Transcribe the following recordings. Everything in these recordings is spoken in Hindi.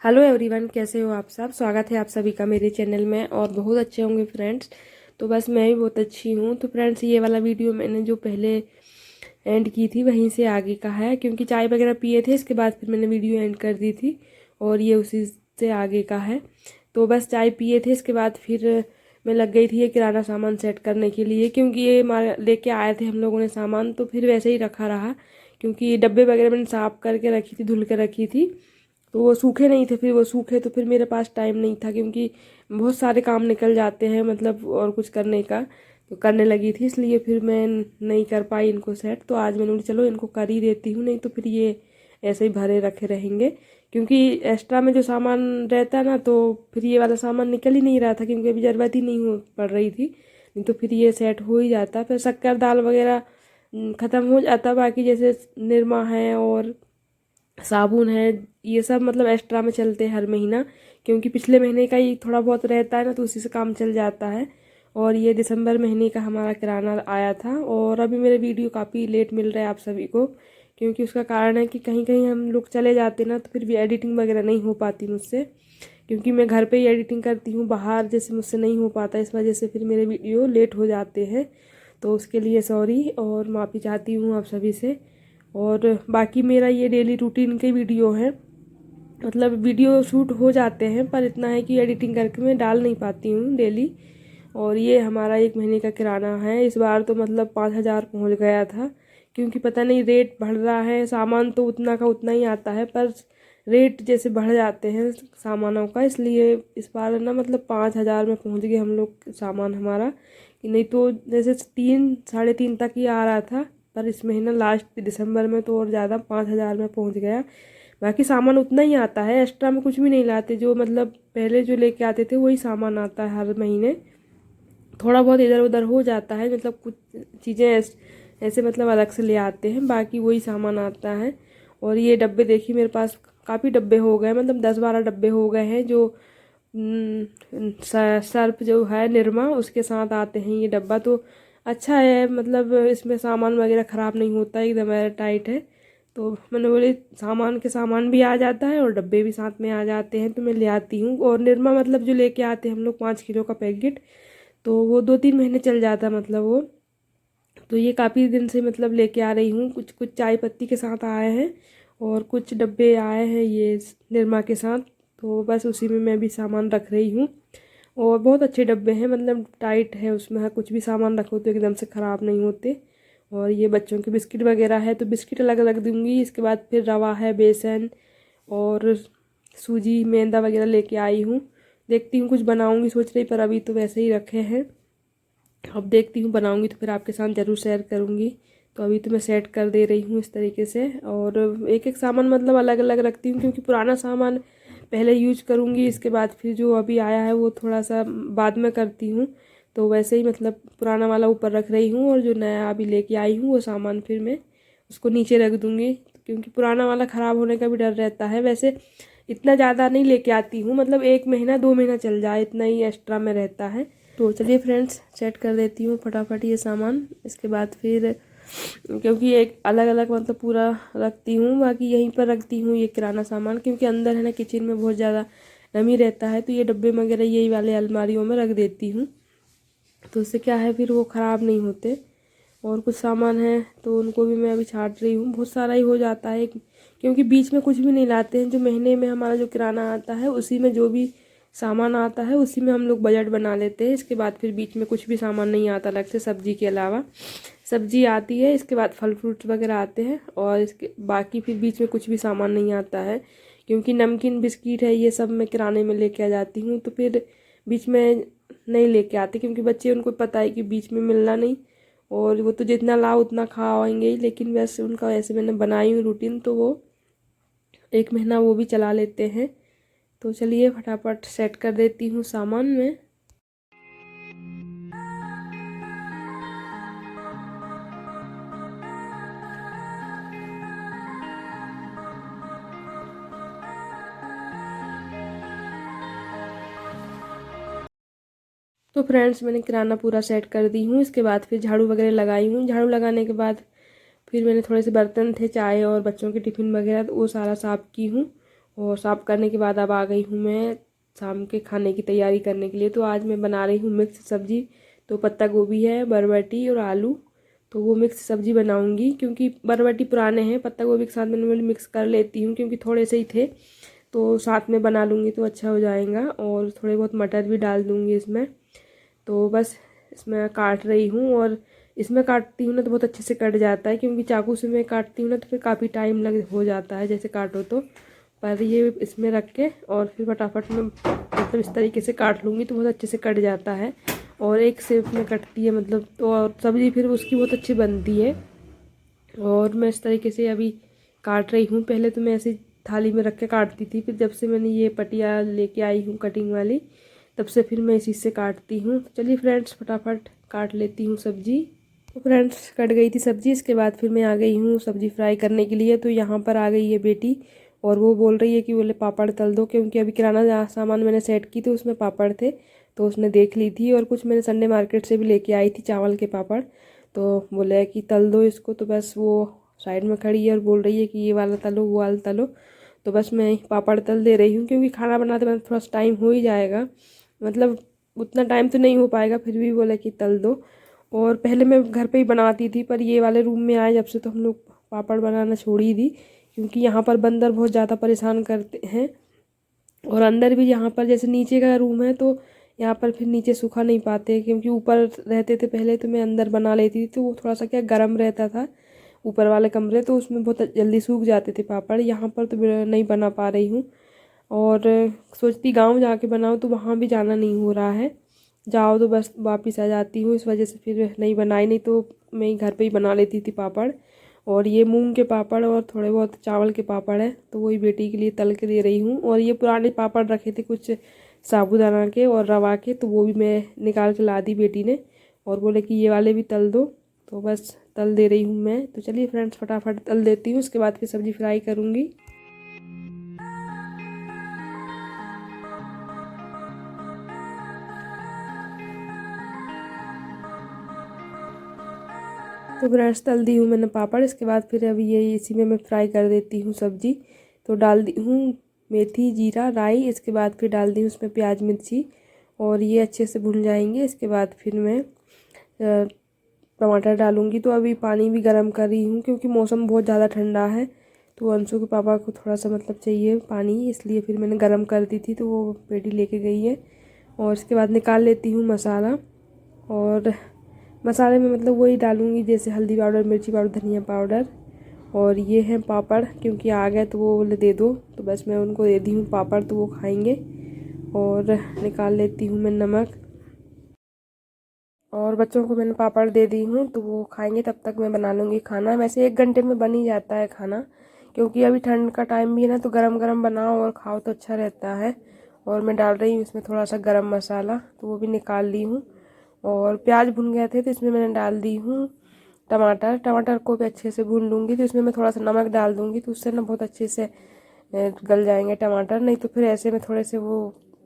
हेलो एवरीवन, कैसे हो आप सब। स्वागत है आप सभी का मेरे चैनल में और बहुत अच्छे होंगे फ्रेंड्स। तो बस मैं भी बहुत अच्छी हूँ। तो फ्रेंड्स, ये वाला वीडियो मैंने जो पहले एंड की थी वहीं से आगे का है, क्योंकि चाय वगैरह पिए थे, इसके बाद फिर मैंने वीडियो एंड कर दी थी और ये उसी से आगे का है। तो बस चाय पिए थे, इसके बाद फिर मैं लग गई थी ये किराना सामान सेट करने के लिए, क्योंकि ये लेके आए थे हम लोगों ने सामान, तो फिर वैसे ही रखा रहा, क्योंकि ये डब्बे वगैरह मैंने साफ करके रखी थी, धुल के रखी थी, तो वो सूखे नहीं थे। फिर वो सूखे तो फिर मेरे पास टाइम नहीं था, क्योंकि बहुत सारे काम निकल जाते हैं मतलब और कुछ करने का, तो करने लगी थी, इसलिए फिर मैं नहीं कर पाई इनको सेट। तो आज मैंने बोली चलो इनको कर ही देती हूँ, नहीं तो फिर ये ऐसे ही भरे रखे रहेंगे, क्योंकि एक्स्ट्रा में जो सामान रहता है ना, तो फिर ये वाला सामान निकल ही नहीं रहा था, क्योंकि अभी ज़रूरत ही नहीं हो पड़ रही थी, नहीं तो फिर ये सेट हो ही जाता। फिर शक्कर दाल वगैरह ख़त्म हो जाता, बाकी जैसे निरमा है और साबुन है, ये सब मतलब एक्स्ट्रा में चलते हैं हर महीना, क्योंकि पिछले महीने का ही थोड़ा बहुत रहता है ना, तो उसी से काम चल जाता है। और ये दिसंबर महीने का हमारा किराना आया था, और अभी मेरे वीडियो काफ़ी लेट मिल रहा है आप सभी को, क्योंकि उसका कारण है कि कहीं कहीं हम लोग चले जाते ना, तो फिर भी एडिटिंग वगैरह नहीं हो पाती मुझसे, क्योंकि मैं घर पे ही एडिटिंग करती हूँ, बाहर जैसे मुझसे नहीं हो पाता, इस वजह से फिर मेरे वीडियो लेट हो जाते हैं। तो उसके लिए सॉरी और माफ़ी चाहती हूँ आप सभी से। और बाकी मेरा ये डेली रूटीन के वीडियो हैं, मतलब वीडियो शूट हो जाते हैं, पर इतना है कि एडिटिंग करके मैं डाल नहीं पाती हूँ डेली। और ये हमारा एक महीने का किराना है। इस बार तो मतलब 5,000 पहुँच गया था, क्योंकि पता नहीं रेट बढ़ रहा है, सामान तो उतना का उतना ही आता है, पर रेट जैसे बढ़ जाते हैं सामानों का, इसलिए इस बार ना मतलब 5,000 में पहुँच गए हम लोग सामान हमारा। नहीं तो जैसे 3 साढ़े 3 तक ही आ रहा था, पर इस महीना लास्ट दिसंबर में तो और ज़्यादा 5,000 में पहुंच गया। बाकी सामान उतना ही आता है, एक्स्ट्रा में कुछ भी नहीं लाते, जो मतलब पहले जो लेके आते थे वही सामान आता है हर महीने। थोड़ा बहुत इधर उधर हो जाता है, मतलब कुछ चीज़ें ऐसे मतलब अलग से ले आते हैं, बाकी वही सामान आता है। और ये डब्बे देखिए, मेरे पास काफ़ी डब्बे हो गए, मतलब 10-12 डब्बे हो गए हैं, जो सर्फ जो है निरमा उसके साथ आते हैं। ये डब्बा तो अच्छा है, मतलब इसमें सामान वगैरह ख़राब नहीं होता, एकदम एयर टाइट है। तो मैंने बोली सामान के सामान भी आ जाता है और डब्बे भी साथ में आ जाते हैं, तो मैं ले आती हूँ। और निरमा मतलब जो लेके आते हैं हम लोग 5 किलो का पैकेट, तो वो 2-3 महीने चल जाता मतलब वो। तो ये काफ़ी दिन से मतलब लेके आ रही हूँ, कुछ कुछ चाय पत्ती के साथ आए हैं और कुछ डब्बे आए हैं ये निरमा के साथ। तो बस उसी में मैं भी सामान रख रही हूँ। और बहुत अच्छे डब्बे हैं, मतलब टाइट है, उसमें है कुछ भी सामान रखो तो एकदम से ख़राब नहीं होते। और ये बच्चों के बिस्किट वगैरह है, तो बिस्किट अलग अलग दूंगी। इसके बाद फिर रवा है, बेसन और सूजी मैदा वगैरह लेके आई हूँ। देखती हूँ कुछ बनाऊँगी सोच रही, पर अभी तो वैसे ही रखे हैं। अब देखती हूँ बनाऊँगी तो फिर आपके साथ ज़रूर शेयर करूँगी। तो अभी तो मैं सेट कर दे रही हूँ इस तरीके से, और एक एक सामान मतलब अलग अलग रखती हूँ, क्योंकि पुराना सामान पहले यूज करूँगी, इसके बाद फिर जो अभी आया है वो थोड़ा सा बाद में करती हूँ। तो वैसे ही मतलब पुराना वाला ऊपर रख रही हूँ, और जो नया अभी लेके आई हूँ वो सामान फिर मैं उसको नीचे रख दूँगी, क्योंकि पुराना वाला ख़राब होने का भी डर रहता है। वैसे इतना ज़्यादा नहीं लेके आती हूँ, मतलब 1 महीना 2 महीना चल जाए, इतना ही एक्स्ट्रा में रहता है। तो चलिए फ्रेंड्स, सेट कर देती हूँ फटाफट ये सामान। इसके बाद फिर क्योंकि एक अलग अलग मतलब पूरा रखती हूँ, बाकी यहीं पर रखती हूँ ये किराना सामान, क्योंकि अंदर है ना किचन में बहुत ज़्यादा नमी रहता है, तो ये डब्बे वगैरह यही वाले अलमारियों में रख देती हूँ, तो उससे क्या है फिर वो ख़राब नहीं होते। और कुछ सामान है तो उनको भी मैं अभी छांट रही हूँ, बहुत सारा ही हो जाता है, क्योंकि बीच में कुछ भी नहीं लाते हैं। जो महीने में हमारा जो किराना आता है उसी में जो भी सामान आता है उसी में हम लोग बजट बना लेते हैं। इसके बाद फिर बीच में कुछ भी सामान नहीं आता अलग से, सब्जी के अलावा। सब्जी आती है, इसके बाद फल फ्रूट वगैरह आते हैं, और इसके बाकी फिर बीच में कुछ भी सामान नहीं आता है, क्योंकि नमकीन बिस्किट है ये सब मैं किराने में लेके आ जाती हूँ, तो फिर बीच में नहीं लेके आती, क्योंकि बच्चे उनको पता है कि बीच में मिलना नहीं, और वो तो जितना लाओ उतना खाएंगे ही। लेकिन वैसे उनका ऐसे मैंने बनाई हूँ रूटीन, तो वो 1 महीना वो भी चला लेते हैं। तो चलिए फटाफट सेट कर देती हूँ सामान में। तो फ्रेंड्स, मैंने किराना पूरा सेट कर दी हूँ। इसके बाद फिर झाड़ू वगैरह लगाई हूँ। झाड़ू लगाने के बाद फिर मैंने थोड़े से बर्तन थे, चाय और बच्चों के टिफ़िन वगैरह, तो वो सारा साफ़ की हूँ। और साफ़ करने के बाद अब आ गई हूँ मैं शाम के खाने की तैयारी करने के लिए। तो आज मैं बना रही हूँ मिक्स सब्ज़ी। तो पत्ता गोभी है, बरबटी और आलू, तो वो मिक्स सब्ज़ी बनाऊँगी। क्योंकि बरबटी पुराने हैं, पत्ता गोभी के साथ मैंने मिक्स कर लेती हूँ क्योंकि थोड़े से ही थे, तो साथ में बना लूँगी तो अच्छा हो जाएगा। और थोड़े बहुत मटर भी डाल दूँगी इसमें। तो बस इसमें काट रही हूँ, और इसमें काटती हूँ ना तो बहुत अच्छे से कट जाता है, क्योंकि चाकू से मैं काटती हूँ ना तो फिर काफ़ी टाइम लग हो जाता है जैसे काटो तो। पर ये इसमें रख के और फिर फटाफट में मतलब इस तरीके से काट लूँगी तो बहुत अच्छे से कट जाता है, और एक शेप में कटती है मतलब। तो और सब्ज़ी फिर उसकी बहुत अच्छी बनती है। और मैं इस तरीके से अभी काट रही हूँ। पहले तो मैं ऐसे थाली में रख के काटती थी, फिर जब से मैंने ये पटिया लेके आई हूँ कटिंग वाली, तब से फिर मैं इसी से काटती हूँ। तो चलिए फ्रेंड्स फटाफट काट लेती हूँ सब्ज़ी। तो फ्रेंड्स कट गई थी सब्ज़ी, इसके बाद फिर मैं आ गई हूँ सब्ज़ी फ्राई करने के लिए। तो यहाँ पर आ गई है बेटी, और वो बोल रही है कि बोले पापड़ तल दो, क्योंकि अभी किराना सामान मैंने सेट की तो उसमें पापड़ थे, तो उसने देख ली थी। और कुछ मैंने संडे मार्केट से भी लेके आई थी चावल के पापड़, तो बोले कि तल दो इसको। तो बस वो साइड में खड़ी है और बोल रही है कि ये वाला तलो वो वाला तलो। तो बस मैं पापड़ तल दे रही हूँ, क्योंकि खाना बनाते बनाते थोड़ा सा टाइम हो ही जाएगा, मतलब उतना टाइम तो नहीं हो पाएगा, फिर भी बोले कि तल दो। और पहले मैं घर पे ही बनाती थी, पर ये वाले रूम में आए जब से तो हम लोग पापड़ बनाना छोड़ ही दी, क्योंकि यहाँ पर बंदर बहुत ज़्यादा परेशान करते हैं। और अंदर भी यहाँ पर जैसे नीचे का रूम है तो यहाँ पर फिर नीचे सूखा नहीं पाते, क्योंकि ऊपर रहते थे पहले तो मैं अंदर बना लेती थी, तो वो थोड़ा सा क्या गर्म रहता था ऊपर वाले कमरे, तो उसमें बहुत जल्दी सूख जाते थे पापड़। यहाँ पर तो नहीं बना पा रही हूँ, और सोचती गांव जाके बनाऊँ तो वहाँ भी जाना नहीं हो रहा है। जाओ तो बस वापस आ जाती हूँ, इस वजह से फिर नहीं बनाई, नहीं तो मैं ही घर पे ही बना लेती थी पापड़। और ये मूंग के पापड़ और थोड़े बहुत चावल के पापड़ हैं, तो वही बेटी के लिए तल के दे रही हूँ। और ये पुराने पापड़ रखे थे कुछ साबूदाना के और रवा के, तो वो भी मैं निकाल के ला दी बेटी ने, और बोले कि ये वाले भी तल दो, तो बस तल दे रही हूँ मैं। तो चलिए फ्रेंड्स फटाफट तल देती हूँ, उसके बाद फिर सब्ज़ी फ्राई करूँगी। तो ब्रश तल दी हूँ मैंने पापड़, इसके बाद फिर अभी ये इसी में मैं फ्राई कर देती हूँ सब्ज़ी। तो डाल दी हूँ मेथी जीरा राई, इसके बाद फिर डाल दी हूँ उसमें प्याज मिर्ची, और ये अच्छे से भुन जाएंगे। इसके बाद फिर मैं टमाटर डालूँगी। तो अभी पानी भी गर्म कर रही हूँ, क्योंकि मौसम बहुत ज़्यादा ठंडा है, तो अंशु के पापा को थोड़ा सा मतलब चाहिए पानी, इसलिए फिर मैंने गर्म कर दी थी, तो वो बेटी लेके गई है। और इसके बाद निकाल लेती हूँ मसाला, और मसाले में मतलब वही डालूँगी जैसे हल्दी पाउडर, मिर्ची पाउडर, धनिया पाउडर। और ये है पापड़, क्योंकि आ गए तो वो बोले दे दो, तो बस मैं उनको दे दी हूँ पापड़, तो वो खाएंगे। और निकाल लेती हूँ मैं नमक, और बच्चों को मैंने पापड़ दे दी हूँ तो वो खाएंगे, तब तक मैं बना लूँगी खाना। वैसे 1 घंटे में बन ही जाता है खाना, क्योंकि अभी ठंड का टाइम भी है ना, तो गरम गरम बनाओ और खाओ तो अच्छा रहता है। और मैं डाल रही हूँ इसमें थोड़ा सा गरम मसाला, तो वो भी निकाल ली हूँ। और प्याज भुन गए थे तो इसमें मैंने डाल दी हूँ टमाटर। टमाटर को भी अच्छे से भून लूँगी, तो इसमें मैं थोड़ा सा नमक डाल दूँगी, तो उससे ना बहुत अच्छे से गल जाएंगे टमाटर। नहीं तो फिर ऐसे में थोड़े से वो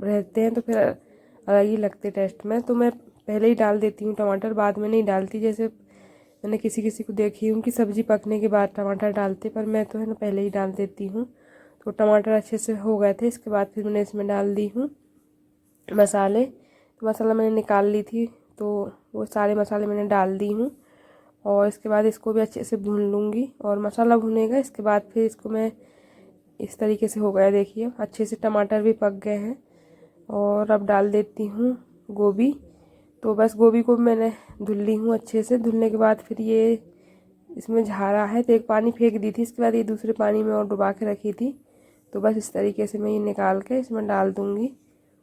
रहते हैं तो फिर अलग ही लगते टेस्ट में। तो मैं पहले ही डाल देती हूँ टमाटर, बाद में नहीं डालती, जैसे मैंने किसी किसी को देखी हूँ कि सब्ज़ी पकने के बाद टमाटर डालते, पर मैं तो है ना पहले ही डाल देती हूँ। तो टमाटर अच्छे से हो गए थे, इसके बाद फिर मैंने इसमें डाल दी हूँ मसाले। तो मसाला मैंने निकाल ली थी, तो वो सारे मसाले मैंने डाल दी हूँ। और इसके बाद इसको भी अच्छे से भून लूँगी, और मसाला भुनेगा इसके बाद फिर इसको मैं इस तरीके से हो गया, देखिए अच्छे से टमाटर भी पक गए हैं। और अब डाल देती हूँ गोभी। तो बस गोभी को मैंने धुल ली हूँ अच्छे से, धुलने के बाद फिर ये इसमें झारा है, तो एक पानी फेंक दी थी, इसके बाद ये दूसरे पानी में और डुबा के रखी थी। तो बस इस तरीके से मैं ये निकाल के इसमें डाल दूँगी,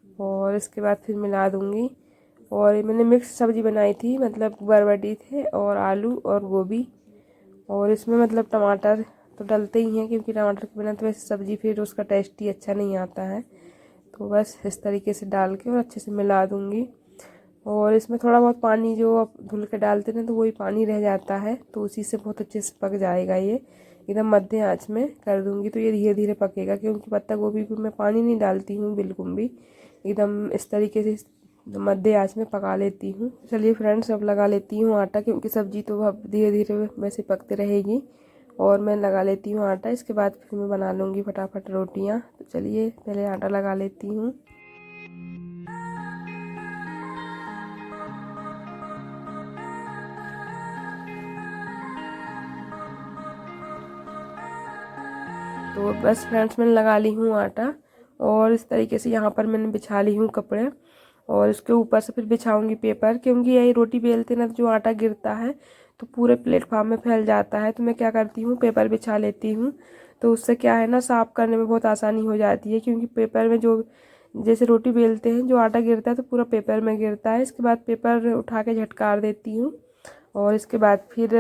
और इसके बाद फिर मिला दूँगी। और ये मैंने मिक्स सब्ज़ी बनाई थी, मतलब बरबटी थे और आलू और गोभी। और इसमें मतलब टमाटर तो डलते ही हैं, क्योंकि टमाटर के बिना तो वैसे सब्ज़ी फिर उसका टेस्ट ही अच्छा नहीं आता है। तो बस इस तरीके से डाल के और अच्छे से मिला दूँगी। और इसमें थोड़ा बहुत पानी जो आप धुल के डालते हैं तो वही पानी रह जाता है, तो उसी से बहुत अच्छे से पक जाएगा ये। एकदम मध्यम आंच में कर दूँगी तो ये धीरे धीरे पकेगा, क्योंकि पत्ता गोभी को मैं पानी नहीं डालती हूँ बिल्कुल भी, एकदम इस तरीके से मध्य आंच में पका लेती हूँ। चलिए फ्रेंड्स अब लगा लेती हूँ आटा, क्योंकि सब्ज़ी तो अब धीरे धीरे वैसे पकते रहेगी। और मैं लगा लेती हूँ आटा। इसके बाद फिर मैं बना लूँगी फटाफट रोटियाँ। तो चलिए पहले आटा लगा लेती हूँ। तो बस फ्रेंड्स मैंने लगा ली हूँ आटा, और इस तरीके से यहाँ पर मैंने बिछा ली हूँ कपड़े, और इसके ऊपर से फिर बिछाऊंगी पेपर, क्योंकि यही रोटी बेलते ना जो आटा गिरता है तो पूरे प्लेटफॉर्म में फैल जाता है। तो मैं क्या करती हूँ, पेपर बिछा लेती हूँ। तो उससे क्या है ना, साफ़ करने में बहुत आसानी हो जाती है, क्योंकि पेपर में जो जैसे रोटी बेलते हैं जो आटा गिरता है तो पूरा पेपर में गिरता है। इसके बाद पेपर उठा के झटकार देती हूँ, और इसके बाद फिर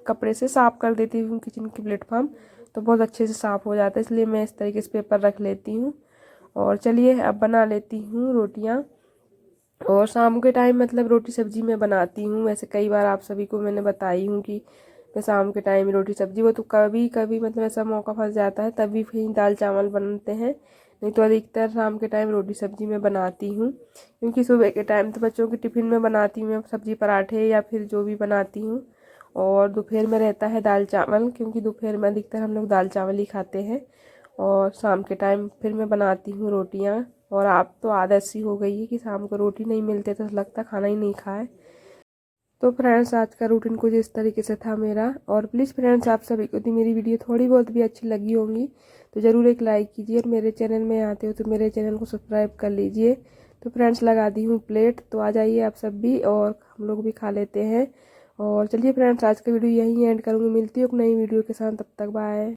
कपड़े से साफ़ कर देती हूँ किचन की प्लेटफॉर्म। तो बहुत अच्छे से साफ़ हो जाता है, इसलिए मैं इस तरीके से पेपर रख लेती हूँ। और चलिए अब बना लेती हूँ रोटियाँ। और शाम के टाइम मतलब रोटी सब्जी मैं बनाती हूँ। वैसे कई बार आप सभी को मैंने बताई हूँ कि मैं शाम के टाइम रोटी सब्जी, वो तो कभी कभी मतलब ऐसा मौका फंस जाता है तभी फिर दाल चावल बनते हैं, नहीं तो अधिकतर शाम के टाइम रोटी सब्जी मैं बनाती हूँ। क्योंकि सुबह के टाइम तो बच्चों के टिफ़िन में बनाती हूँ मैं सब्जी पराठे या फिर जो भी बनाती हूँ। और दोपहर में रहता है दाल चावल, क्योंकि दोपहर में अधिकतर हम लोग दाल चावल ही खाते हैं। और शाम के टाइम फिर मैं बनाती हूँ रोटियाँ। और आप तो आदत सी हो गई है कि शाम को रोटी नहीं मिलते तो लगता खाना ही नहीं खाए। तो फ्रेंड्स आज का रूटीन कुछ इस तरीके से था मेरा। और प्लीज़ फ्रेंड्स आप सभी को यदि मेरी वीडियो थोड़ी बहुत भी अच्छी लगी होंगी तो ज़रूर एक लाइक कीजिए, और मेरे चैनल में आते हो तो मेरे चैनल को सब्सक्राइब कर लीजिए। तो फ्रेंड्स लगा दी हूँ प्लेट, तो आ जाइए आप सब भी और हम लोग भी खा लेते हैं। और चलिए फ्रेंड्स आज का वीडियो यहीं एंड करूँगी, मिलती हूँ एक नई वीडियो के साथ, तब तक बाय।